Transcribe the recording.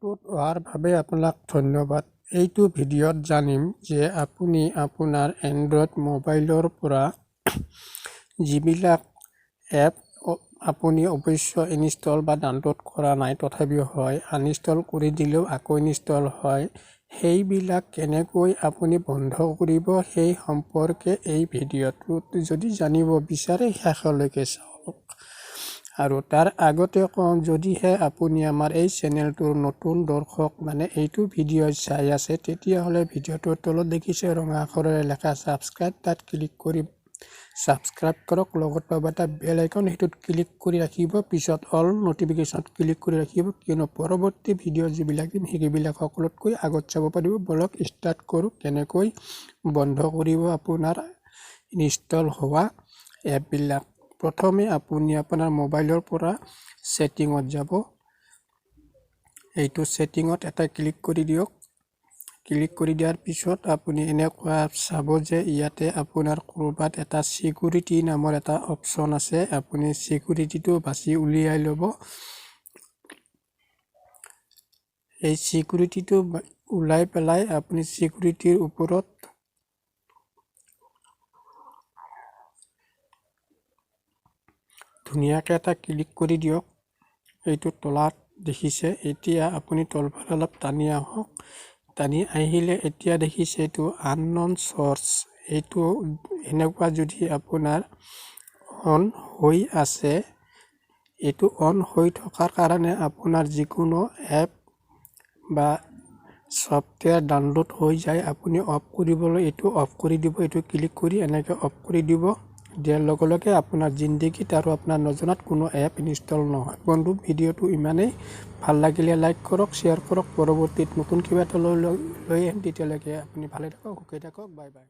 ভিডিঅ'টোত অহাৰ বাবে আপোনাক ধন্যবাদ। এইটো ভিডিঅ'ত জানিম যে আপুনি আপোনাৰ এণ্ড্ৰইড মোবাইলৰ পৰা যিবিলাক এপ আপুনি অৱশ্য ইনষ্টল বা ডাউনলোড কৰা নাই তথাপিও হয়, আনইনষ্টল কৰি দিলেও আকৌ ইনষ্টল হয়, সেইবিলাক কেনেকৈ আপুনি বন্ধ কৰিব সেই সম্পৰ্কে এই ভিডিঅ'টোত যদি জানিব বিচাৰে শেষলৈকে চাওক। আৰু তাৰ আগতে কওঁ, যদিহে আপুনি আমাৰ এই চেনেলটোৰ নতুন দৰ্শক এইটো ভিডিঅ' চাই আছে, তেতিয়াহ'লে ভিডিঅ'টোৰ তলত দেখিছে ৰঙা আখৰেৰে লেখা ছাবস্ক্ৰাইব, তাত ক্লিক কৰি ছাবস্ক্ৰাইব কৰক। লগত পাব এটা বেল আইকন, সেইটোত ক্লিক কৰি ৰাখিব, পিছত অল নটিফিকেশ্যনত ক্লিক কৰি ৰাখিব, কিয়নো পৰৱৰ্তী ভিডিঅ' যিবিলাক দিম সেইবিলাক সকলোতকৈ আগত চাব পাৰিব। বলক ষ্টাৰ্ট কৰোঁ কেনেকৈ বন্ধ কৰিব আপোনাৰ ইনষ্টল হোৱা এপবিলাক। প্ৰথমে আপুনি আপোনাৰ মোবাইলৰ পৰা ছেটিঙত যাব। এইটো ছেটিঙত এটা ক্লিক কৰি দিয়ক। ক্লিক কৰি দিয়াৰ পিছত আপুনি এনেকুৱা চাব যে ইয়াতে আপোনাৰ ক'ৰবাত এটা ছিকিউৰিটি নামৰ এটা অপশ্যন আছে। আপুনি ছিকিউৰিটিটো বাছি উলিয়াই ল'ব। এই ছিকিউৰিটিটো ওলাই পেলাই আপুনি ছিকিউৰিটিৰ ওপৰত ধুনীয়াকৈ এটা ক্লিক কৰি দিয়ক। এইটো তলাত দেখিছে। এতিয়া আপুনি তলফালে অলপ টানি আহক। টানি আহিলে এতিয়া দেখিছে এইটো আনন'ন চ'ৰ্চ। এইটো এনেকুৱা যদি আপোনাৰ অন হৈ আছে, এইটো অন হৈ থকাৰ কাৰণে আপোনাৰ যিকোনো এপ বা ছফ্টৱেৰ ডাউনলোড হৈ যায়, আপুনি অফ কৰিবলৈ এইটো অফ কৰি দিব। এইটো ক্লিক কৰি এনেকৈ অফ কৰি দিব। দিয়াৰ লগে লগে আপোনাৰ জিন্দগীত আৰু আপোনাৰ নজনাত কোনো এপ ইনষ্টল নহয়। বন্ধু, ভিডিঅ'টো ইমানেই। ভাল লাগিলে লাইক কৰক, শ্বেয়াৰ কৰক। পৰৱৰ্তীত নতুন কিবা এটা লৈ আহিম। তেতিয়ালৈকে আপুনি ভালে থাকক, সুখে থাকক। Bye bye.